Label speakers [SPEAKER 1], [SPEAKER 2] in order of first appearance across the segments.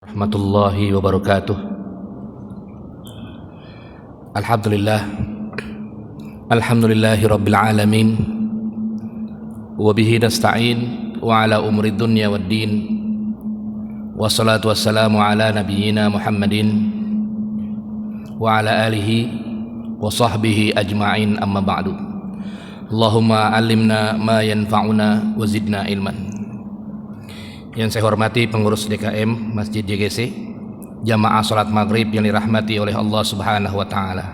[SPEAKER 1] Warahmatullahi wabarakatuh. Alhamdulillahi rabbil alamin. Wabihi nasta'in wa ala umri dunya waddin. Wassalatu wassalamu ala nabiyyina Muhammadin wa ala alihi wa sahbihi ajma'in, amma ba'du. Allahumma alimna ma yanfa'una wa zidna ilman. Yang saya hormati pengurus DKM Masjid JGC, jamaah salat maghrib yang dirahmati oleh Allah Subhanahu wa Ta'ala.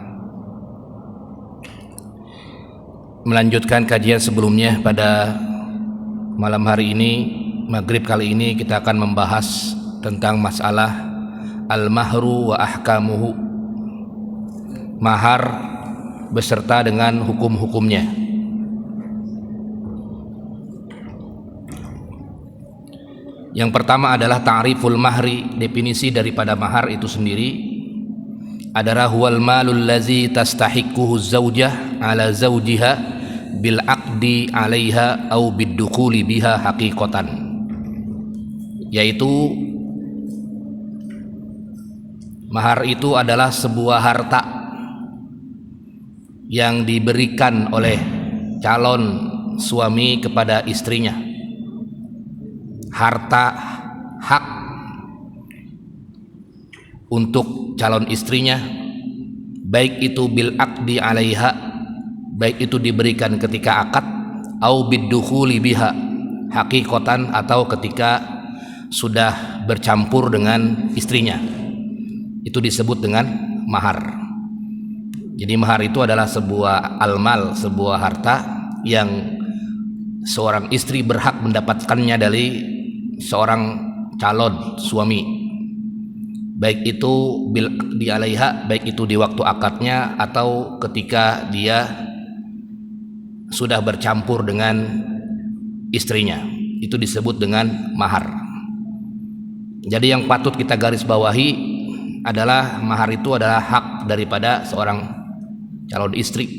[SPEAKER 1] Melanjutkan kajian sebelumnya, pada malam hari ini, maghrib kali ini, kita akan membahas tentang masalah al-mahru wa ahkamuhu, mahar beserta dengan hukum-hukumnya. Yang pertama adalah ta'riful mahri. Definisi daripada mahar itu sendiri adalah huwal malul lazi tastahiquhu zaujah ala zaujiha bil aqdi 'alaiha au bidukhuli biha haqiqatan, yaitu mahar itu adalah sebuah harta yang diberikan oleh calon suami kepada istrinya, harta hak untuk calon istrinya, baik itu bil aqdi 'alaiha, baik itu diberikan ketika akad, au bidukhuli biha haqiqatan, atau ketika sudah bercampur dengan istrinya. Itu disebut dengan mahar. Jadi mahar itu adalah sebuah almal, sebuah harta yang seorang istri berhak mendapatkannya dari seorang calon suami, baik itu bil aqdi 'alaiha, baik itu di waktu akadnya atau ketika dia sudah bercampur dengan istrinya. Itu disebut dengan mahar. Jadi yang patut kita garis bawahi adalah mahar itu adalah hak daripada seorang calon istri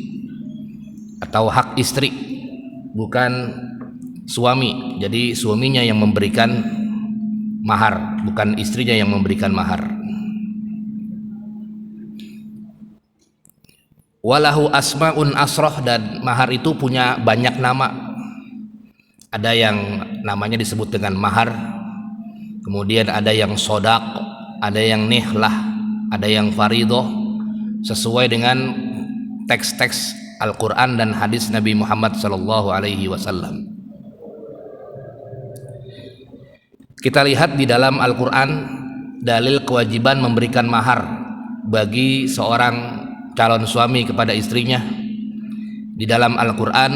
[SPEAKER 1] atau hak istri, bukan suami. Jadi suaminya yang memberikan mahar, bukan istrinya yang memberikan mahar. Walahu asmaun asroh, dan mahar itu punya banyak nama. Ada yang namanya disebut dengan mahar, kemudian ada yang sodak, ada yang nihlah, ada yang faridoh, sesuai dengan teks-teks Al-Quran dan hadis Nabi Muhammad SAW. Kita lihat di dalam Al-Quran dalil kewajiban memberikan mahar bagi seorang calon suami kepada istrinya. Di dalam Al-Quran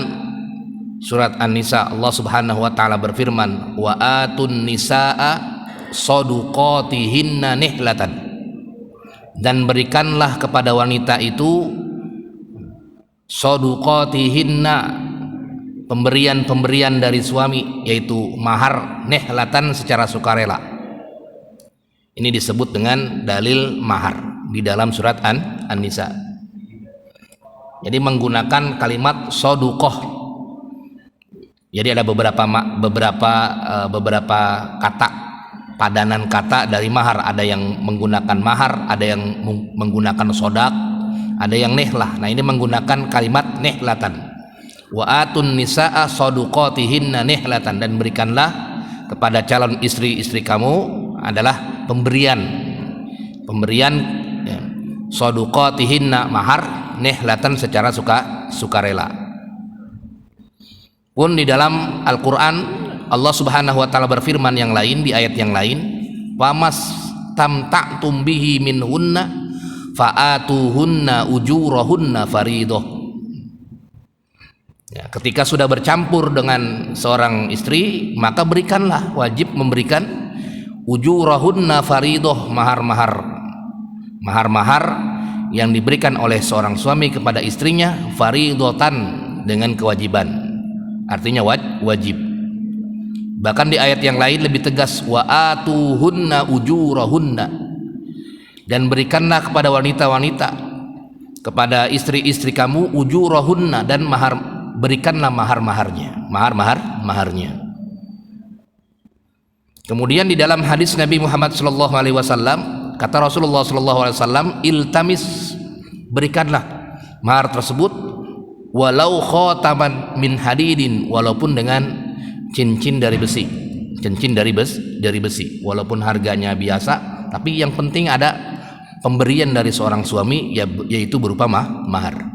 [SPEAKER 1] surat An-Nisa, Allah Subhanahu wa Ta'ala berfirman, wa atun nisaa saduqatihinna nihlatan, dan berikanlah kepada wanita itu saduqatihinna, pemberian-pemberian dari suami, yaitu mahar, nihlatan, secara sukarela. Ini disebut dengan dalil mahar di dalam surat An-Nisa. Jadi menggunakan kalimat saduqah. Jadi ada beberapa kata, padanan kata dari mahar. Ada yang menggunakan mahar, ada yang menggunakan sodak, ada yang nihlah. Nah, ini menggunakan kalimat nihlatan. Wa atun nisaa saduqatihinna nihlatan, dan berikanlah kepada calon istri-istri kamu adalah pemberian ya. Saduqatihinna mahar, nihlatan secara sukarela. Pun di dalam Al-Quran Allah Subhanahu wa Ta'ala berfirman yang lain, di ayat yang lain, famas tamta'tum bihi minhunna fa'atuhunna ujurahunna faridoh. Ya, ketika sudah bercampur dengan seorang istri, maka berikanlah, wajib memberikan ujurahunna faridoh, mahar-mahar yang diberikan oleh seorang suami kepada istrinya, faridotan, dengan kewajiban, artinya wajib. Bahkan di ayat yang lain lebih tegas, wa atuhunna ujurahunna, dan berikanlah kepada wanita-wanita, kepada istri-istri kamu, ujurahunna, dan berikanlah mahar-maharnya. Kemudian di dalam hadis Nabi Muhammad sallallahu alaihi wasallam, kata Rasulullah sallallahu alaihi wasallam, iltamis, berikanlah mahar tersebut walau khataman min hadidin, walaupun dengan cincin dari besi. Cincin dari besi, walaupun harganya biasa, tapi yang penting ada pemberian dari seorang suami, yaitu berupa mahar.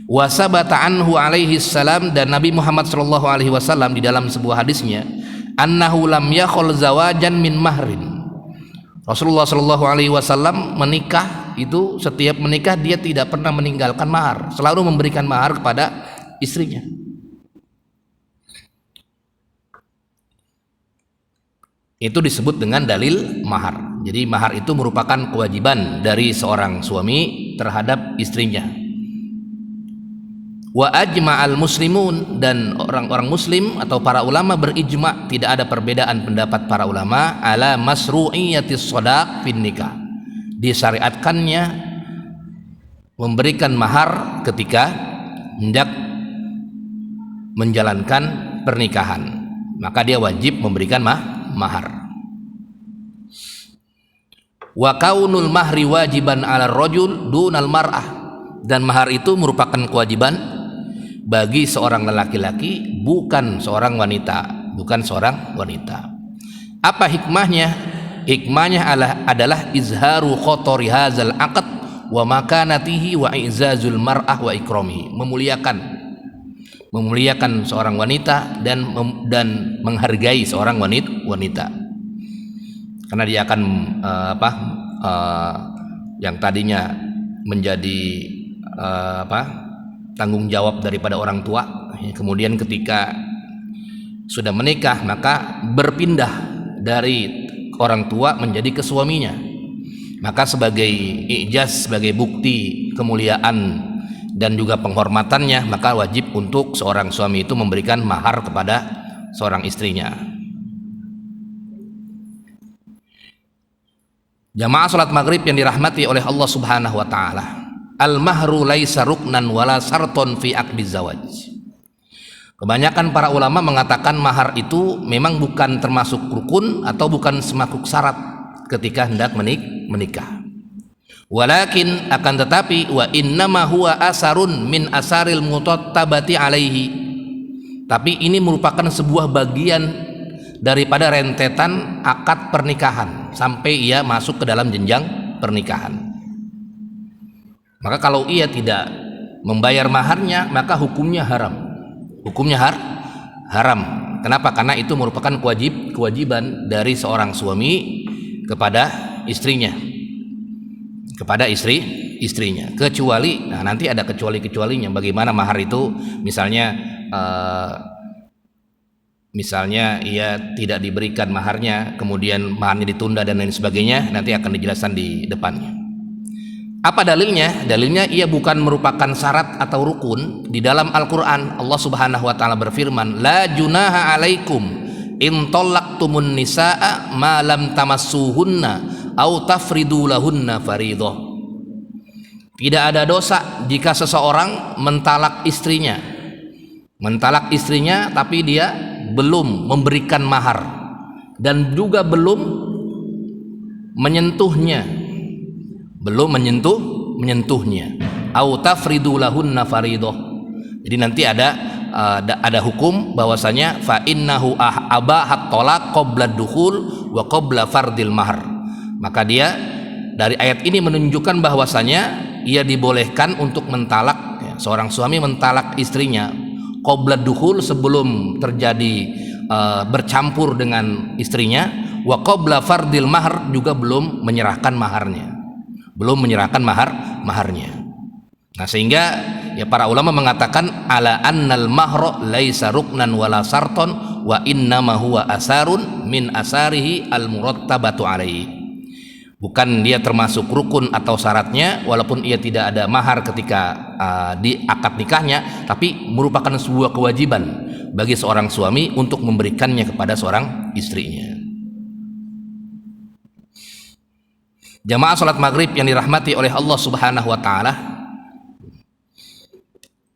[SPEAKER 1] Wa sabata anhu alaihi salam, dan Nabi Muhammad sallallahu alaihi wasallam di dalam sebuah hadisnya, annahu lam yakhul zawajan min mahrin. Rasulullah sallallahu alaihi wasallam menikah itu, setiap menikah dia tidak pernah meninggalkan mahar, selalu memberikan mahar kepada istrinya. Itu disebut dengan dalil mahar. Jadi mahar itu merupakan kewajiban dari seorang suami terhadap istrinya. Wa ajma'al muslimun, dan orang-orang muslim atau para ulama berijma', tidak ada perbedaan pendapat para ulama, ala masru'iyatis shadaq fin nikah, disyariatkannya memberikan mahar ketika hendak menjalankan pernikahan, maka dia wajib memberikan mahar. Wa kaunul mahri wajiban 'ala rajul dunal mar'ah, dan mahar itu merupakan kewajiban bagi seorang laki-laki, bukan seorang wanita. Apa hikmahnya? Hikmahnya adalah izharu khotori hazal aqd wa makanatihi wa i'zazul mar'ah wa ikramihi, memuliakan seorang wanita dan menghargai seorang wanita, karena dia akan yang tadinya menjadi tanggung jawab daripada orang tua, kemudian ketika sudah menikah maka berpindah dari orang tua menjadi ke suaminya, maka sebagai ijaz, sebagai bukti kemuliaan dan juga penghormatannya, maka wajib untuk seorang suami itu memberikan mahar kepada seorang istrinya. Jamaah salat maghrib yang dirahmati oleh Allah Subhanahu wa taala, al-mahru laisa ruknan wala sarton fi aqdiz zawaj. Kebanyakan para ulama mengatakan mahar itu memang bukan termasuk rukun atau bukan termasuk syarat ketika hendak menikah. Walakin, akan tetapi, wa innama huwa asarun min asaril mutattabati alaihi, tapi ini merupakan sebuah bagian daripada rentetan akad pernikahan sampai ia masuk ke dalam jenjang pernikahan. Maka kalau ia tidak membayar maharnya, maka hukumnya haram. Haram. Kenapa? Karena itu merupakan kewajiban dari seorang suami kepada istrinya, kecuali, nanti ada kecualinya. Bagaimana mahar itu? Misalnya ia tidak diberikan maharnya, kemudian maharnya ditunda dan lain sebagainya, nanti akan dijelaskan di depannya. Apa dalilnya? Dalilnya ia bukan merupakan syarat atau rukun. Di dalam Al-Quran Allah Subhanahu wa ta'ala berfirman, la junaha alaikum in tallaqtumun nisaa ma lam tamassuhunna au tafridu lahunna faridah. Tidak ada dosa jika seseorang mentalak istrinya tapi dia belum memberikan mahar dan juga belum menyentuhnya, au tafridu lahunna faridah. Jadi nanti ada hukum bahwasanya fa innahu abahat talaq qabla dukhul wa qabla fardil mahar. Maka dia dari ayat ini menunjukkan bahwasanya ia dibolehkan untuk mentalak, seorang suami mentalak istrinya qabla dukhul, sebelum terjadi bercampur dengan istrinya, wa qabla fardil mahar, juga belum menyerahkan maharnya. Nah, sehingga ya para ulama mengatakan ala annal mahra laisa ruknan wala sarton wa innama huwa asarun min asarihi al murattabatu alaihi. Bukan dia termasuk rukun atau syaratnya, walaupun ia tidak ada mahar ketika di akad nikahnya, tapi merupakan sebuah kewajiban bagi seorang suami untuk memberikannya kepada seorang istrinya. Jamaah salat maghrib yang dirahmati oleh Allah Subhanahu wa ta'ala.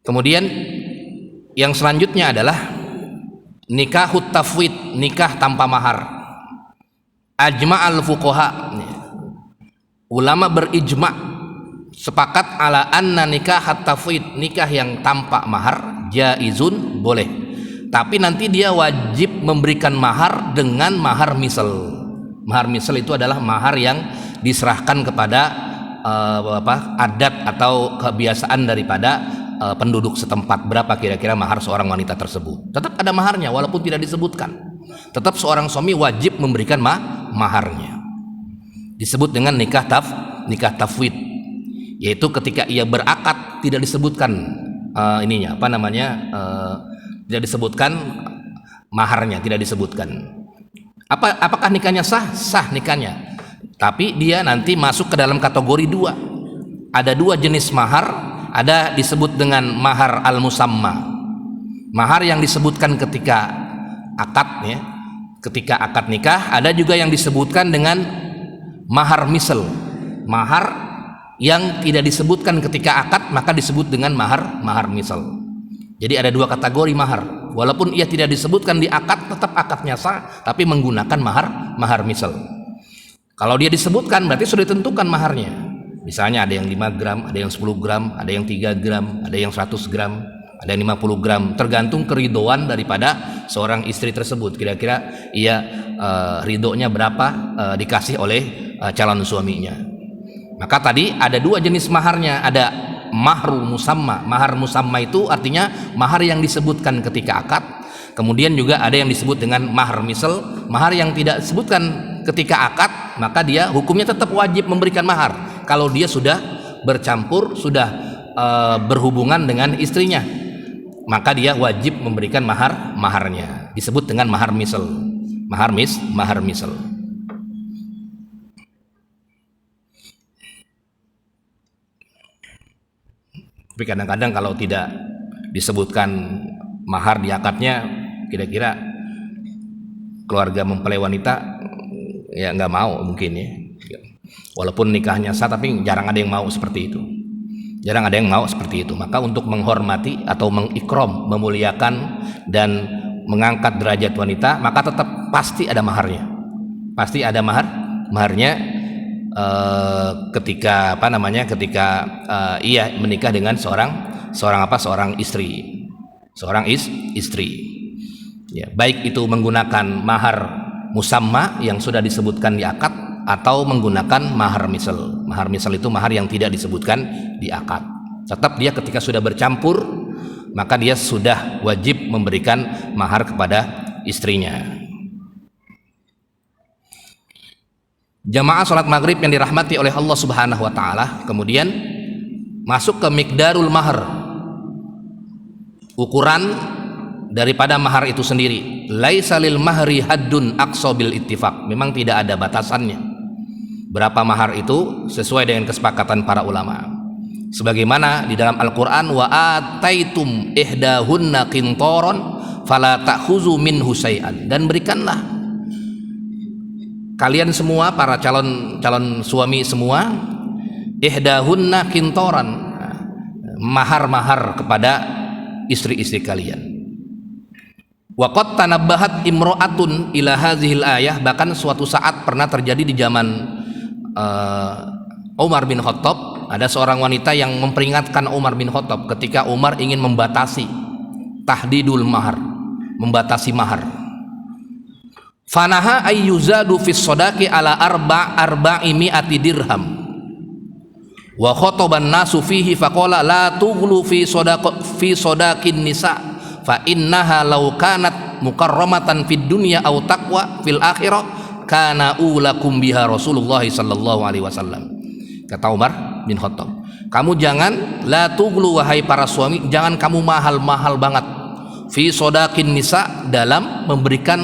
[SPEAKER 1] Kemudian yang selanjutnya adalah nikahut tafwid, nikah tanpa mahar. Ajma'al fuqaha, ulama berijma' sepakat ala anna nikahat tafwid, nikah yang tanpa mahar jaizun, boleh. Tapi nanti dia wajib memberikan mahar dengan mahar misal. Mahar misal itu adalah mahar yang diserahkan kepada adat atau kebiasaan daripada penduduk setempat. Berapa kira-kira mahar seorang wanita tersebut? Tetap ada maharnya walaupun tidak disebutkan. Tetap seorang suami wajib memberikan maharnya. Disebut dengan nikah tafwid, yaitu ketika ia berakad tidak disebutkan tidak disebutkan maharnya, tidak disebutkan. Apakah nikahnya sah? Sah nikahnya. Tapi dia nanti masuk ke dalam kategori dua. Ada dua jenis mahar. Ada disebut dengan mahar al-musamma, mahar yang disebutkan ketika akad, ya, ketika akad nikah. Ada juga yang disebutkan dengan mahar misal, mahar yang tidak disebutkan ketika akad, maka disebut dengan mahar misal. Jadi ada dua kategori mahar. Walaupun ia tidak disebutkan di akad, tetap akadnya sah, tapi menggunakan mahar misal. Kalau dia disebutkan berarti sudah ditentukan maharnya. Misalnya ada yang 5 gram, ada yang 10 gram, ada yang 3 gram, ada yang 100 gram, ada yang 50 gram, tergantung keridhoan daripada seorang istri tersebut. Kira-kira ia ridhonya berapa dikasih oleh calon suaminya. Maka tadi ada dua jenis maharnya. Ada mahrul musamma. Mahar musamma itu artinya mahar yang disebutkan ketika akad. Kemudian juga ada yang disebut dengan mahar misal, mahar yang tidak disebutkan ketika akad, maka dia hukumnya tetap wajib memberikan mahar kalau dia sudah bercampur, sudah berhubungan dengan istrinya, maka dia wajib memberikan maharnya. Disebut dengan mahar misal. Mahar misal. Tapi kadang-kadang kalau tidak disebutkan mahar di akadnya, kira-kira keluarga mempelai wanita ya nggak mau mungkin, ya. Walaupun nikahnya sah, tapi jarang ada yang mau seperti itu. Jarang ada yang mau seperti itu. Maka untuk menghormati atau mengikram, memuliakan dan mengangkat derajat wanita, maka tetap pasti ada maharnya. Pasti ada maharnya ketika ia menikah dengan seorang istri. Seorang istri. Ya, baik itu menggunakan mahar musamma yang sudah disebutkan di akad atau menggunakan mahar misal. Mahar misal itu mahar yang tidak disebutkan di akad. Tetap dia ketika sudah bercampur, maka dia sudah wajib memberikan mahar kepada istrinya. Jamaah salat maghrib yang dirahmati oleh Allah Subhanahu wa taala, kemudian masuk ke miqdarul mahar. Ukuran daripada mahar itu sendiri. Laisa lil mahri haddun aqsa bil ittifaq. Memang tidak ada batasannya. Berapa mahar itu sesuai dengan kesepakatan para ulama. Sebagaimana di dalam Al-Qur'an, wa ataitum ihdahunna qintaran fala ta'khuzu minhu syai'an. Dan berikanlah kalian semua para calon suami semua ihdahunna qintaran, mahar-mahar kepada istri-istri kalian. Waqad tanabbahat imra'atun ila hazihil ayah. Bahkan suatu saat pernah terjadi di zaman Umar bin Khattab, ada seorang wanita yang memperingatkan Umar bin Khattab ketika Umar ingin membatasi tahdidul mahar, membatasi mahar. Fanaha ayyuzadu fis sodaqi ala arba'i mi'ati dirham wa khotoban nasu fihi faqala la tughlu fi sodaqin nisa fa innaha law kanat mukarramatan fid dunya aw taqwa fil akhirah kana ulakum biha Rasulullah sallallahu alaihi wasallam. Kata Umar bin Khattab, kamu jangan, la tughlu wahai para suami, jangan kamu mahal-mahal banget fi sodaqin nisa, dalam memberikan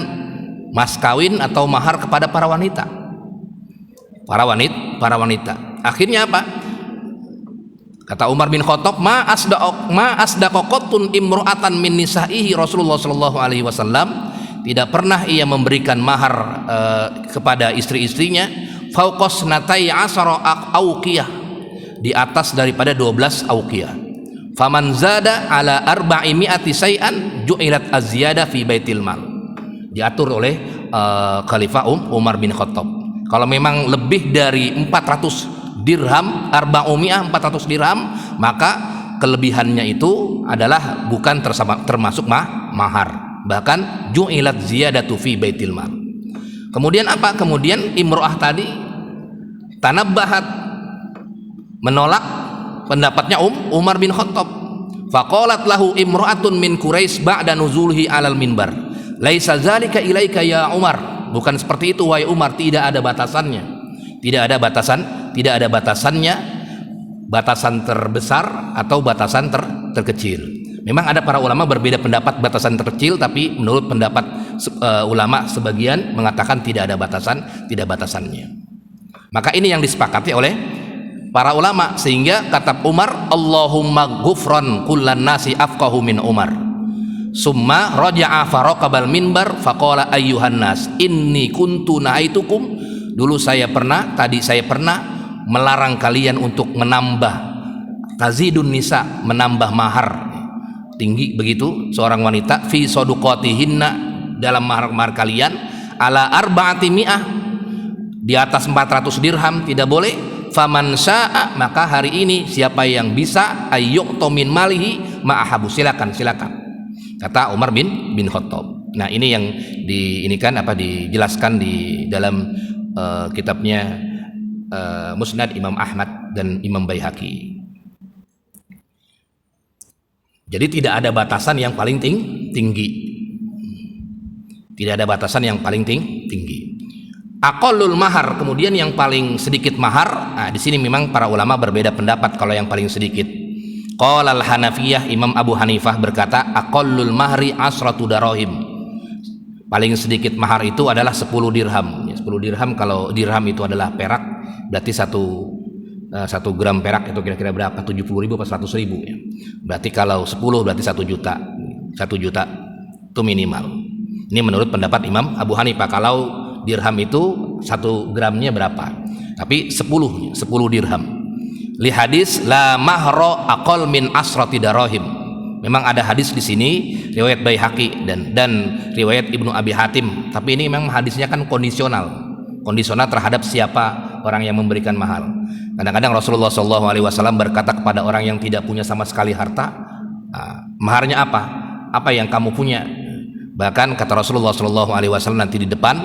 [SPEAKER 1] mas kawin atau mahar kepada para wanita. Para wanita. Akhirnya apa? Kata Umar bin Khattab, ma asdaqaqatun imro'atan min nisaihi Rasulullah sallallahu alaihi wasallam. Tidak pernah ia memberikan mahar kepada istri-istrinya fauqas natai asara auqiyah, di atas daripada 12 auqiyah. Faman zada ala arba'i mi'ati say'an ju'ilat az-ziyada fi baitil mal. Diatur oleh Khalifah Umar bin Khattab. Kalau memang lebih dari 400 dirham, arba'umiyah 400 dirham, maka kelebihannya itu adalah bukan termasuk mahar. Bahkan ju'ilat ziyadatu fi baitil mal. Kemudian apa? Kemudian imro'ah tadi tanabbahat, menolak pendapatnya Umar bin Khattab. Faqalat lahu imra'atun min Quraisy ba'da nuzulhi 'alal minbar. Laisa zalika ilaika ya Umar. Bukan seperti itu wahai Umar, tidak ada batasannya. Tidak ada batasannya, batasan terbesar atau batasan terkecil. Memang ada para ulama berbeda pendapat batasan terkecil, tapi menurut pendapat ulama sebagian mengatakan tidak ada batasannya. Maka ini yang disepakati oleh para ulama, sehingga kata Umar, Allahumma ghufran kullan nasi afqahu min Umar. Summa raja'a faraqabal minbar faqala ayyuhan nas inni kuntu nahaitukum. Dulu saya pernah melarang kalian untuk menambah tazidun nisa, menambah mahar tinggi begitu seorang wanita, fi soduqatihinna, dalam mahar kalian, ala arba'ati mi'ah, di atas 400 dirham tidak boleh. Faman sya'a, maka hari ini siapa yang bisa, ayyuqtu min malihi ma'ahabu, silakan kata Umar bin Khattab. Nah, ini yang dijelaskan di dalam kitabnya Musnad Imam Ahmad dan Imam Baihaqi. Jadi tidak ada batasan yang paling tinggi. Tidak ada batasan yang paling tinggi. Aqallul mahar, kemudian yang paling sedikit mahar. Nah, di sini memang para ulama berbeda pendapat kalau yang paling sedikit. Qala al-Hanafiyah, Imam Abu Hanifah berkata, aqallul mahri asratu darahim. Paling sedikit mahar itu adalah 10 dirham. 10 dirham, kalau dirham itu adalah perak, berarti 1 gram perak itu kira-kira berapa? 70.000 atau 100.000 ya. Berarti kalau 10 berarti 1 juta. 1 juta itu minimal. Ini menurut pendapat Imam Abu Hanifah. Kalau dirham itu 1 gramnya berapa? Tapi 10 dirham. Li hadis la mahro aqal min asrati darahim. Memang ada hadis di sini riwayat Baihaqi dan riwayat Ibnu Abi Hatim. Tapi ini memang hadisnya kan kondisional terhadap siapa orang yang memberikan mahar. Kadang-kadang Rasulullah SAW berkata kepada orang yang tidak punya sama sekali harta, maharnya apa? Apa yang kamu punya? Bahkan kata Rasulullah SAW nanti di depan,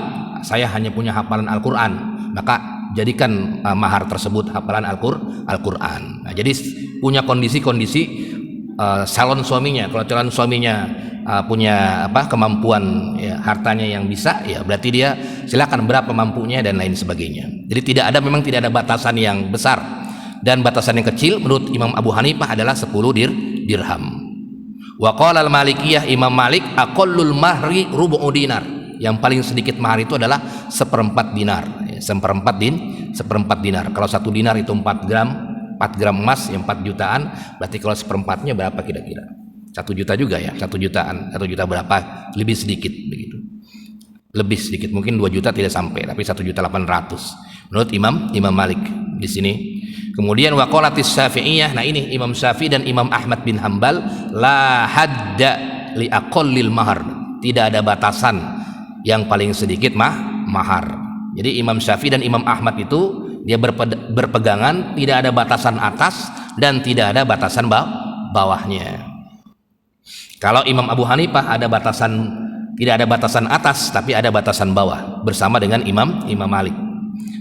[SPEAKER 1] saya hanya punya hafalan Al-Quran, maka jadikan mahar tersebut hafalan Al-Quran. Nah, jadi punya kondisi-kondisi calon suaminya. Kalau calon suaminya punya kemampuan ya, hartanya yang bisa, ya berarti dia silakan berapa mampunya dan lain sebagainya. Jadi memang tidak ada batasan yang besar, dan batasan yang kecil menurut Imam Abu Hanifah adalah 10 dirham. Wa qala al-Malikiyah, Imam Malik, aqallul mahri rubu'u dinar. Yang paling sedikit mahar itu adalah 1/4 dinar. 1/4 dinar. Kalau 1 dinar itu 4 gram emas, yang 4 jutaan. Berarti kalau 1/4-nya berapa kira-kira? 1 juta juga ya, 1 jutaan. 1 juta berapa? Lebih sedikit begitu. Lebih sedikit, mungkin 2 juta tidak sampai, tapi 1.800.000 menurut Imam Malik di sini. Kemudian waqalatis Syafi'iyah. Nah, ini Imam Syafi'i dan Imam Ahmad bin Hambal, la hadda li aqallil mahar. Tidak ada batasan yang paling sedikit mahar. Jadi Imam Syafi'i dan Imam Ahmad itu dia berpegangan tidak ada batasan atas dan tidak ada batasan bawahnya. Kalau Imam Abu Hanifah tidak ada batasan atas tapi ada batasan bawah, bersama dengan Imam Malik.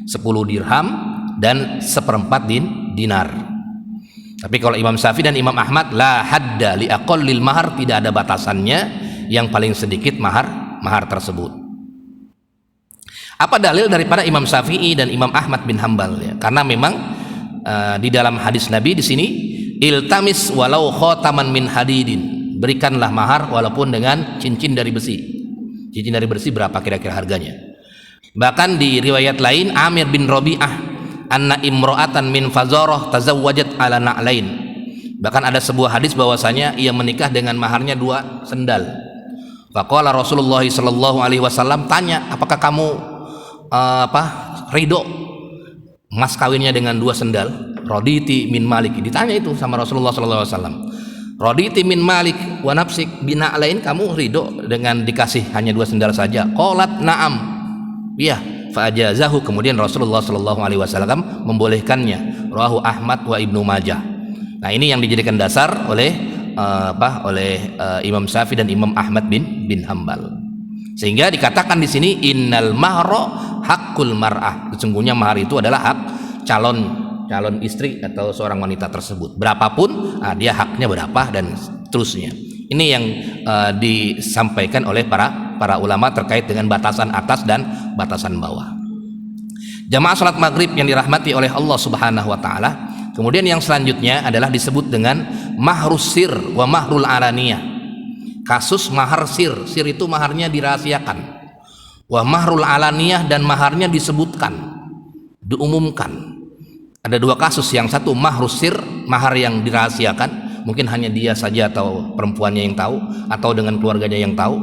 [SPEAKER 1] 10 dirham dan 1/4 dinar. Tapi kalau Imam Syafi'i dan Imam Ahmad, la hadda li aqallil mahar, tidak ada batasannya yang paling sedikit mahar tersebut. Apa dalil daripada Imam Syafi'i dan Imam Ahmad bin Hambal ya? Karena memang di dalam hadis Nabi di sini, iltamis walau khataman min hadidin, berikanlah mahar walaupun dengan cincin dari besi. Cincin dari besi berapa kira-kira harganya? Bahkan di riwayat lain, Amir bin Rabi'ah, anna imro'atan min Fazarah tazawwajat ala na'lain. Bahkan ada sebuah hadis bahwasanya ia menikah dengan maharnya 2 sendal. Faqala Rasulullah sallallahu alaihi wasallam, tanya, apakah kamu ridho mas kawinnya dengan 2 sendal? raditi min malik. Ditanya itu sama Rasulullah sallallahu alaihi wasallam. Raditi min malik wa nafsik bina lain, kamu ridho dengan dikasih hanya 2 sendal saja? Qalat na'am. Iya, fa ajazahu, kemudian Rasulullah sallallahu alaihi wasallam membolehkannya. Rawahu Ahmad wa Ibnu Majah. Nah, ini yang dijadikan dasar oleh Imam Syafi'i dan Imam Ahmad bin Hambal. Sehingga dikatakan di sini innal mahra hakul mar'ah. Sesungguhnya mahar itu adalah hak calon istri atau seorang wanita tersebut. Berapapun dia haknya berapa dan seterusnya. Ini yang disampaikan oleh para ulama terkait dengan batasan atas dan batasan bawah. Jamaah salat maghrib yang dirahmati oleh Allah Subhanahu wa taala. Kemudian yang selanjutnya adalah disebut dengan mahrus sir wa mahrul alaniyah. Kasus mahar sir itu maharnya dirahasiakan. Wa mahrul alaniyah, dan maharnya disebutkan, diumumkan. Ada 2 kasus, yang satu mahrus sir, mahar yang dirahasiakan, mungkin hanya dia saja atau perempuannya yang tahu atau dengan keluarganya yang tahu.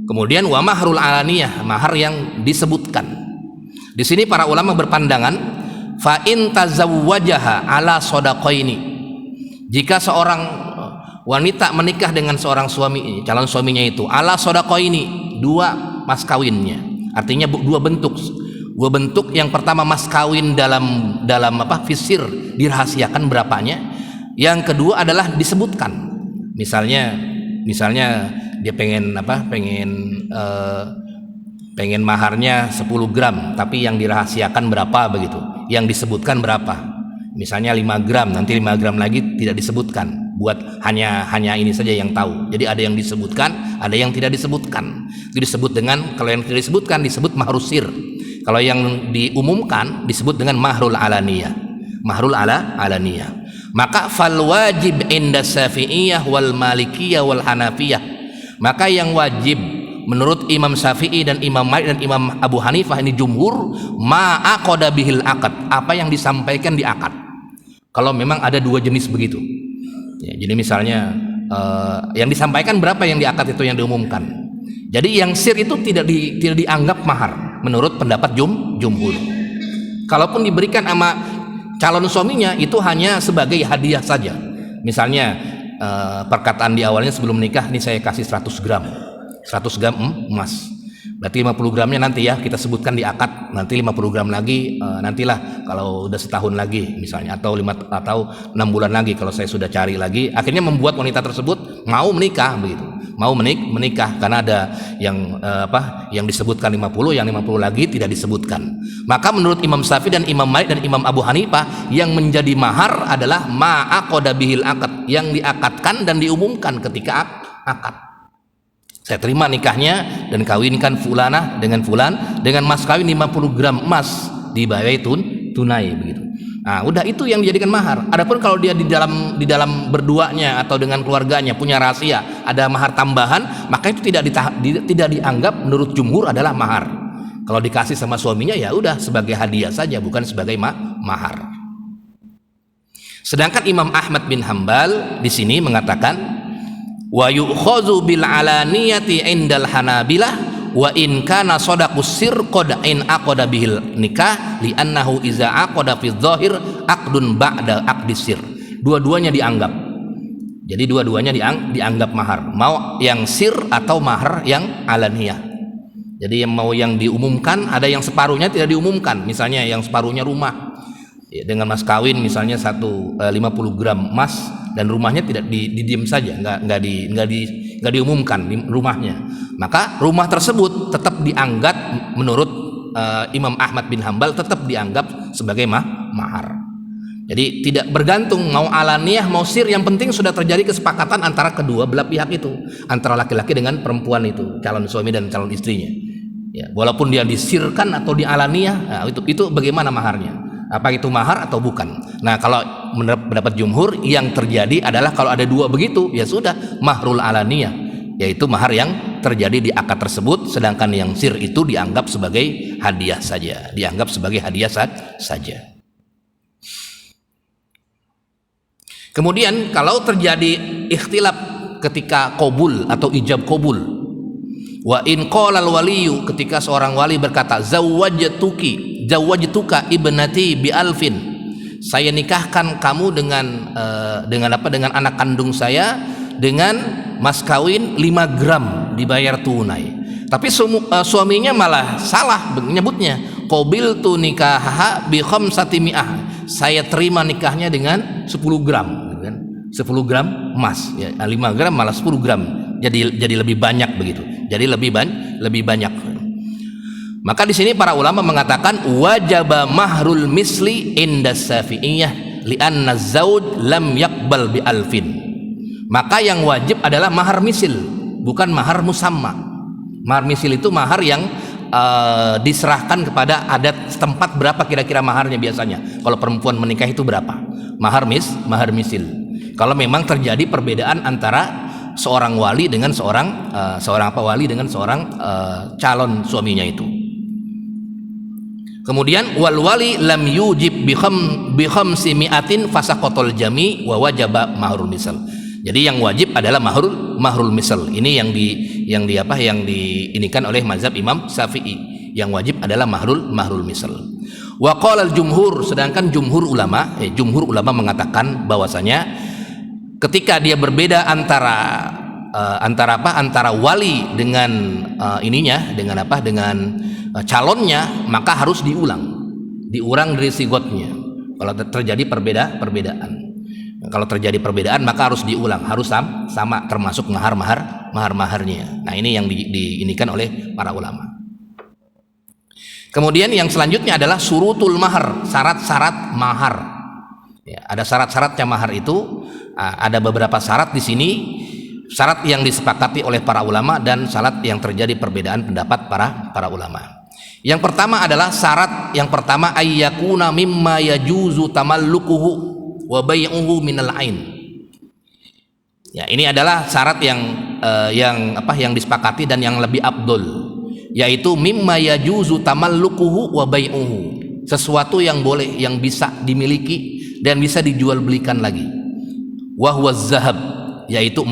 [SPEAKER 1] Kemudian wa mahrul alaniyah, mahar yang disebutkan. Di sini para ulama berpandangan fa in tazawwajaha ala shadaqaini, jika seorang wanita menikah dengan seorang suami, calon suaminya itu ala shadaqaini, 2 mas kawinnya, artinya 2 bentuk. 2 bentuk, yang pertama mas kawin dalam fisir, dirahasiakan berapanya. Yang kedua adalah disebutkan. Misalnya dia pengen maharnya 10 gram, tapi yang dirahasiakan berapa begitu, yang disebutkan berapa. Misalnya 5 gram, nanti 5 gram lagi tidak disebutkan, buat hanya ini saja yang tahu. Jadi ada yang disebutkan, ada yang tidak disebutkan. Itu disebut dengan, kalau yang tidak disebutkan disebut mahrus sir. Kalau yang diumumkan disebut dengan mahrul alaniyah. Mahrul alaniyah. Maka fal wajib inda Syafi'iyah wal Malikiyah wal Hanafiyah. Maka yang wajib menurut Imam Syafi'i dan Imam Malik dan Imam Abu Hanifah, ini jumhur, ma'aqada bihil akad, apa yang disampaikan di akad. Kalau memang ada 2 jenis begitu ya, jadi misalnya yang disampaikan berapa yang di akad itu yang diumumkan. Jadi yang sir itu tidak dianggap mahar menurut pendapat jumhur. Kalaupun diberikan sama calon suaminya, itu hanya sebagai hadiah saja. Misalnya perkataan di awalnya sebelum menikah, ini saya kasih 100 gram emas, berarti 50 gramnya nanti ya kita sebutkan di akad, nanti 50 gram lagi nantilah kalau udah setahun lagi misalnya, atau 6 bulan lagi kalau saya sudah cari lagi. Akhirnya membuat wanita tersebut mau menikah begitu, mau menikah karena ada yang disebutkan 50, yang 50 lagi tidak disebutkan. Maka menurut Imam Syafi'i dan Imam Malik dan Imam Abu Hanifah, yang menjadi mahar adalah ma'aqada bihil akad, yang diakadkan dan diumumkan ketika akad. Saya terima nikahnya dan kawinkan fulanah dengan fulan dengan mas kawin 50 gram emas dibayar tunai begitu. Nah, udah itu yang dijadikan mahar. Adapun kalau dia di dalam berduanya atau dengan keluarganya punya rahasia, ada mahar tambahan, maka itu tidak dianggap menurut jumhur adalah mahar. Kalau dikasih sama suaminya ya udah sebagai hadiah saja, bukan sebagai mahar. Sedangkan Imam Ahmad bin Hambal di sini mengatakan wa yu'khazu bil alaniyati indal hanabilah wa in kana sadaqus sir qad in aqada bihil nikah li annahu iza aqada fi dzahir aqdun ba'da aqdi sir. Dua-duanya dianggap. Jadi dua-duanya dianggap mahar, mau yang sir atau mahar yang alaniyah. Jadi yang mau yang diumumkan, ada yang separuhnya tidak diumumkan. Misalnya yang separuhnya rumah ya, dengan mas kawin misalnya 50 gram emas, dan rumahnya tidak didiam saja, nggak diumumkan rumahnya, maka rumah tersebut tetap dianggap menurut Imam Ahmad bin Hambal tetap dianggap sebagai mahar. Jadi tidak bergantung mau alaniyah mau sir, yang penting sudah terjadi kesepakatan antara kedua belah pihak itu, antara laki-laki dengan perempuan itu, calon suami dan calon istrinya ya, walaupun dia disirkan atau dialaniyah, nah, itu bagaimana maharnya, apa itu mahar atau bukan. Nah, kalau menurut pendapat jumhur yang terjadi adalah kalau ada 2 begitu ya sudah mahrul alaniyah, yaitu mahar yang terjadi di akad tersebut, sedangkan yang sir itu dianggap sebagai hadiah saja, saja. Kemudian kalau terjadi ikhtilaf ketika qabul atau ijab qabul, wa in qala al waliyu, ketika seorang wali berkata zawwajtuka ibnati bi alfin, saya nikahkan kamu dengan anak kandung saya dengan mas kawin 5 gram dibayar tunai. Tapi suaminya malah salah menyebutnya, qabiltu nikahaha bi khamsati mi'ah, saya terima nikahnya dengan 10 gram gitu kan. 10 gram emas ya, 5 gram malah 10 gram, jadi lebih banyak begitu, jadi lebih banyak. Maka di sini para ulama mengatakan wajaba mahrul misli inda Syafi'iyah li'anna zauj lam yaqbal bi alfin. Maka yang wajib adalah mahar misil, bukan mahar musamma. Mahar misil itu mahar yang diserahkan kepada adat setempat, berapa kira-kira maharnya biasanya. Kalau perempuan menikah itu berapa? Mahar misil. Kalau memang terjadi perbedaan antara seorang wali dengan seorang calon suaminya itu. Kemudian wal wali lam yujib bi khamsi mi'atin fasaqatul jami wa wajaba mahrul misal. Jadi yang wajib adalah mahrul misal. Ini yang diinikan oleh mazhab Imam Syafi'i. Yang wajib adalah mahrul misal. Wa qala al jumhur, sedangkan jumhur ulama mengatakan bahwasanya ketika dia berbeda antara wali dengan dengan calonnya, maka harus diulang dari sigotnya. Kalau terjadi perbedaan, kalau terjadi perbedaan maka harus diulang, harus sama termasuk maharnya. Nah, ini yang diinikan oleh para ulama. Kemudian yang selanjutnya adalah surutul mahar, syarat-syarat mahar. Ya, ada syarat-syaratnya mahar itu, ada beberapa syarat di sini. Syarat yang disepakati oleh para ulama dan syarat yang terjadi perbedaan pendapat para ulama. Yang pertama adalah syarat yang pertama ayyakuna mimma yajuzu tamallukuhu wa bai'uhu minal ain. Ya, ini adalah syarat yang disepakati dan yang lebih afdol, yaitu mimma yajuzu tamallukuhu wa bai'uhu, sesuatu yang boleh, yang bisa dimiliki dan bisa dijual belikan lagi. Wa huwa zahab, yaitu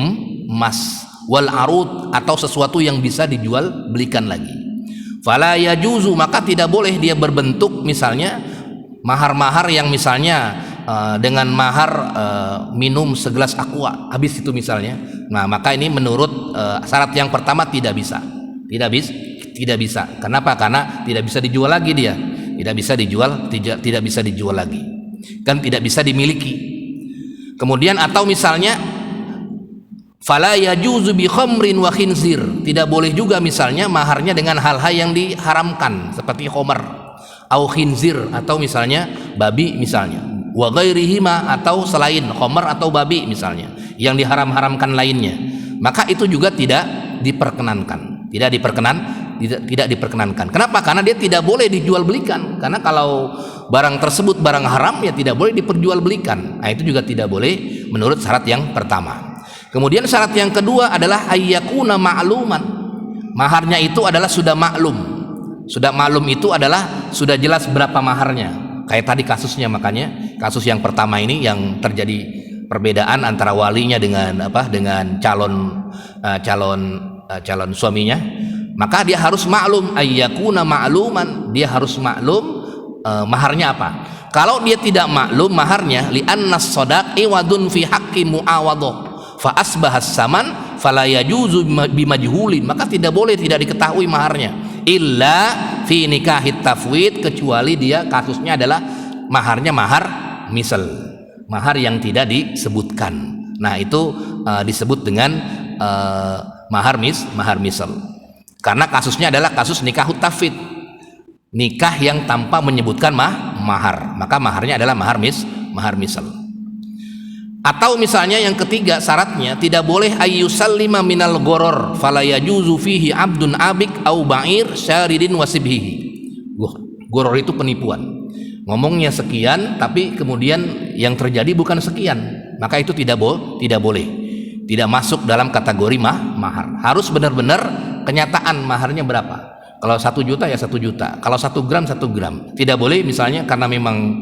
[SPEAKER 1] emas, wal arud, atau sesuatu yang bisa dijual belikan lagi. Fala yajuzu, maka tidak boleh dia berbentuk misalnya mahar-mahar yang misalnya dengan mahar minum segelas aqua habis itu misalnya. Nah, maka ini menurut syarat yang pertama tidak bisa. Kenapa? Karena tidak bisa dijual lagi dia. Tidak bisa dijual lagi. Kan tidak bisa dimiliki. Kemudian atau misalnya fala yajuzu bi khamrin wa khinzir, tidak boleh juga misalnya maharnya dengan hal-hal yang diharamkan seperti khamar au khinzir, atau misalnya babi misalnya, wa ghairihima, atau selain khamar atau babi misalnya yang diharam-haramkan lainnya, maka itu juga tidak diperkenankan. Kenapa? Karena dia tidak boleh dijual belikan. Karena kalau barang tersebut barang haram, ya tidak boleh diperjualbelikan. Nah, itu juga tidak boleh menurut syarat yang pertama. Kemudian syarat yang kedua adalah ayyakuna ma'luman. Maharnya itu adalah sudah maklum. Sudah maklum itu adalah sudah jelas berapa maharnya. Kayak tadi kasusnya, makanya kasus yang pertama ini yang terjadi perbedaan antara walinya dengan calon suaminya, maka dia harus maklum, ayyakuna ma'luman, dia harus maklum maharnya apa. Kalau dia tidak maklum maharnya, li'anna as-sadaqi wadun fi haqqi mu'awadhah fa asbahas saman fala yajuzu bimajhulin, maka tidak boleh tidak diketahui maharnya illa fi nikahit tafwid, kecuali dia kasusnya adalah maharnya mahar misal, mahar yang tidak disebutkan. Nah, itu disebut dengan mahar misal, karena kasusnya adalah kasus nikahut tafwid, nikah yang tanpa menyebutkan mahar, maka maharnya adalah mahar misal. Atau misalnya yang ketiga syaratnya tidak boleh ayyusallima minal goror fala yajuzu fihi abdun abik au ba'ir syaridin wasibhihi. Goror itu penipuan, ngomongnya sekian tapi kemudian yang terjadi bukan sekian, maka itu tidak boleh, tidak masuk dalam kategori mahar. Harus benar-benar kenyataan maharnya berapa. Kalau 1 juta ya 1 juta, kalau 1 gram 1 gram. Tidak boleh misalnya karena memang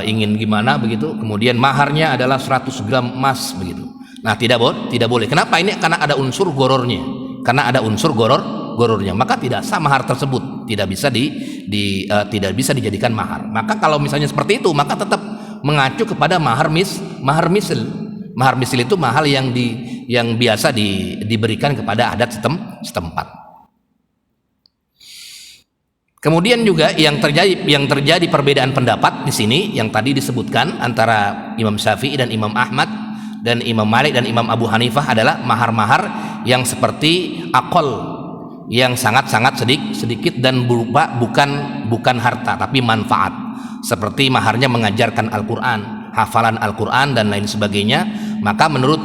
[SPEAKER 1] ingin gimana begitu, kemudian maharnya adalah 100 gram emas begitu. Nah, tidak boleh. Kenapa? Ini karena ada unsur gorornya. Karena ada unsur gorornya, maka tidak sah mahar tersebut, tidak bisa tidak bisa dijadikan mahar. Maka kalau misalnya seperti itu, maka tetap mengacu kepada mahar misl. Mahar misl itu mahar yang biasa diberikan kepada adat setempat. Kemudian juga yang terjadi perbedaan pendapat di sini yang tadi disebutkan antara Imam Syafi'i dan Imam Ahmad dan Imam Malik dan Imam Abu Hanifah adalah mahar-mahar yang seperti aqal, yang sangat-sangat sedikit dan berupa bukan harta tapi manfaat, seperti maharnya mengajarkan Al-Qur'an, hafalan Al-Qur'an dan lain sebagainya. Maka menurut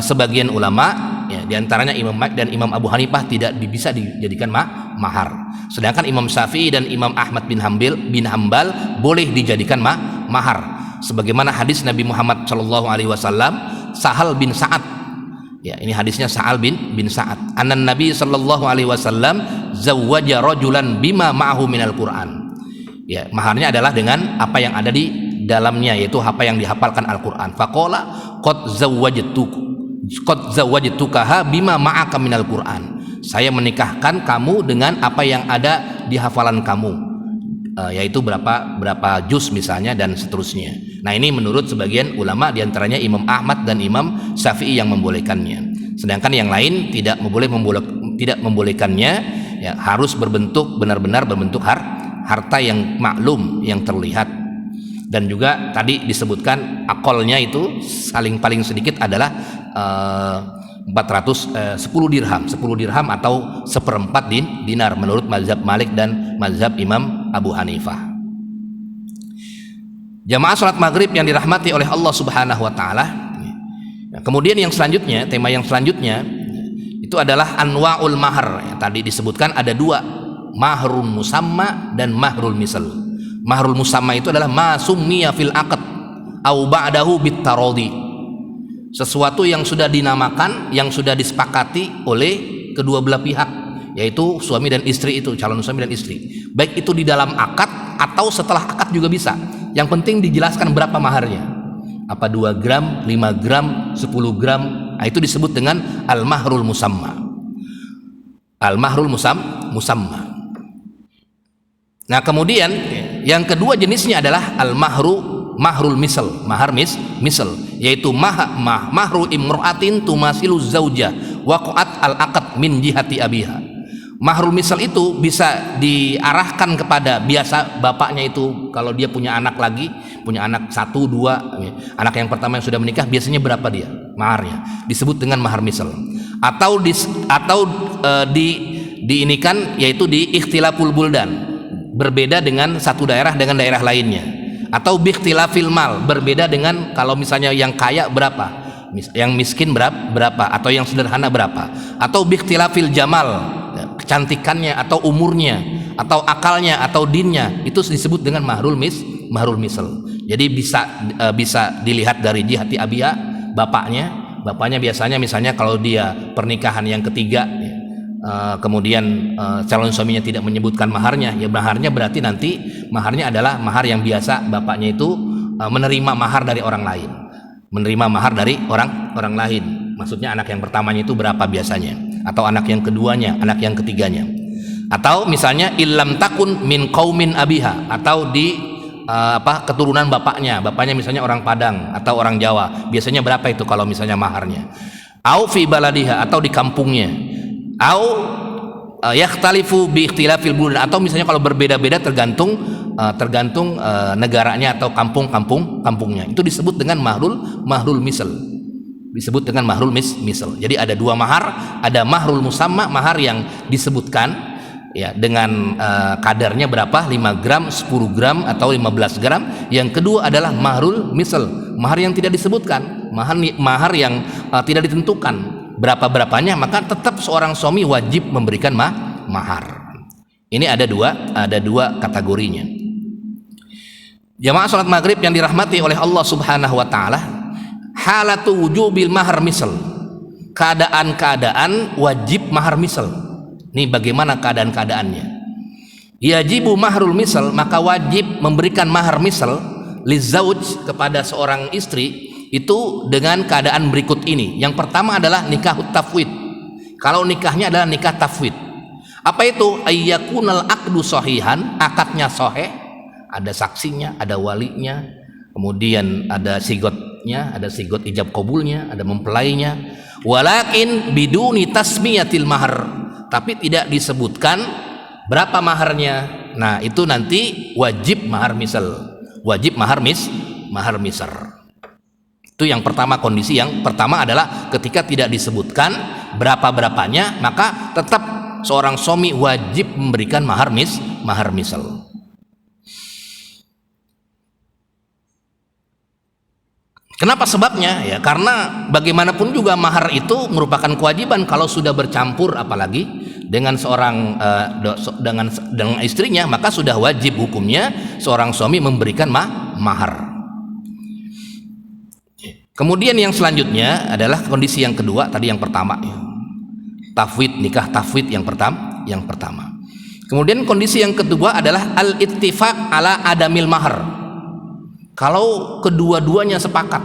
[SPEAKER 1] sebagian ulama, ya, diantaranya Imam Malik dan Imam Abu Hanifah, tidak bisa dijadikan mahar. Sedangkan Imam Syafi'i dan Imam Ahmad bin Hambal boleh dijadikan mahar. Sebagaimana hadis Nabi Muhammad SAW, Sahal bin Sa'ad, ya, ini hadisnya Sahal bin Sa'ad, anan Nabi SAW zawwaja rajulan bima ma'ahu minal Qur'an. Ya, maharnya adalah dengan apa yang ada di dalamnya, yaitu apa yang dihafalkan Al-Qur'an. Faqala qad zawwajtukaha bima ma'aka minal Qur'an. Saya menikahkan kamu dengan apa yang ada di hafalan kamu, yaitu berapa juz misalnya dan seterusnya. Nah, ini menurut sebagian ulama, diantaranya Imam Ahmad dan Imam Syafi'i yang membolehkannya. Sedangkan yang lain tidak membolehkannya, ya, harus benar-benar berbentuk harta yang maklum, yang terlihat. Dan juga tadi disebutkan akolnya itu paling sedikit adalah 10 dirham atau seperempat dinar menurut mazhab Malik dan mazhab Imam Abu Hanifah. Jamaah salat maghrib yang dirahmati oleh Allah Subhanahu wa taala. Kemudian tema yang selanjutnya itu adalah anwaul mahar. Tadi disebutkan ada dua, mahrul musamma dan mahrul misal. Mahrul musamma itu adalah ma summiya fil aqd au ba'dahu bit taradi. Sesuatu yang sudah dinamakan, yang sudah disepakati oleh kedua belah pihak, yaitu suami dan istri, itu calon suami dan istri. Baik itu di dalam akad atau setelah akad juga bisa. Yang penting dijelaskan berapa maharnya. Apa 2 gram, 5 gram, 10 gram. Nah, itu disebut dengan al-mahrul musamma. Al-mahrul musamma. Nah, kemudian yang kedua jenisnya adalah mahrul misal, mahar misal, yaitu mahru imra'atin tumasilu zauja waqa'at al-aqd min jihati abiha. Mahrul misal itu bisa diarahkan kepada, biasa bapaknya itu kalau dia punya anak 1, 2, anak yang pertama yang sudah menikah, biasanya berapa dia maharnya, disebut dengan mahar misal. Atau diinikan, yaitu di ikhtilaful buldan, berbeda dengan satu daerah dengan daerah lainnya. Atau bikhtilafil mal, berbeda dengan kalau misalnya yang kaya berapa, yang miskin berapa, atau yang sederhana berapa. Atau bikhtilafil jamal, kecantikannya atau umurnya atau akalnya atau dinnya, itu disebut dengan mahrul misal. Jadi bisa dilihat dari jihati abiha, bapaknya biasanya misalnya kalau dia pernikahan yang ketiga, kemudian calon suaminya tidak menyebutkan maharnya, ya maharnya berarti nanti maharnya adalah mahar yang biasa bapaknya itu menerima mahar dari orang lain, orang lain. Maksudnya anak yang pertamanya itu berapa biasanya, atau anak yang keduanya, anak yang ketiganya. Atau misalnya illam takun min qaumin abiha, atau di keturunan bapaknya misalnya orang Padang atau orang Jawa, biasanya berapa itu kalau misalnya maharnya. Au fi baladiha, atau di kampungnya. Au yakhtalifu bi ikhtilafil buldan, atau misalnya kalau berbeda-beda tergantung negaranya atau kampungnya. Itu disebut dengan mahrul misal. Jadi ada dua mahar, ada mahrul musamma, mahar yang disebutkan, ya, dengan kadarnya berapa, 5 gram, 10 gram atau 15 gram. Yang kedua adalah mahrul misal, mahar yang tidak disebutkan, mahar yang tidak ditentukan berapa-berapanya, maka tetap seorang suami wajib memberikan mahar. Ini ada dua kategorinya. Jamaah salat maghrib yang dirahmati oleh Allah Subhanahu wa taala, halatu wujubil mahar misal, keadaan wajib mahar misal. Ini bagaimana keadaannya? Yajibu mahrul misal, maka wajib memberikan mahar misal lizauj, kepada seorang istri, itu dengan keadaan berikut ini. Yang pertama adalah nikahut tafwid, kalau nikahnya adalah nikah tafwid. Apa itu? Ayyakunal aqdu sahihan, akadnya sahih, ada saksinya, ada walinya, kemudian ada sigotnya, ada sigot ijab kabulnya, ada mempelainya. Walakin biduni tasmiyatil mahar, tapi tidak disebutkan berapa maharnya. Nah, itu nanti wajib mahar misal. Wajib mahar misal. Itu yang pertama, kondisi yang pertama adalah ketika tidak disebutkan berapa-berapanya, maka tetap seorang suami wajib memberikan mahar misal. Kenapa sebabnya? Ya karena bagaimanapun juga mahar itu merupakan kewajiban kalau sudah bercampur, apalagi dengan seorang dengan istrinya, maka sudah wajib hukumnya seorang suami memberikan mahar. Kemudian yang selanjutnya adalah kondisi yang kedua, tadi yang pertama ya. Tafwid, nikah tafwid yang pertama. Kemudian kondisi yang kedua adalah al-ittifaq ala adamil mahar. Kalau kedua-duanya sepakat,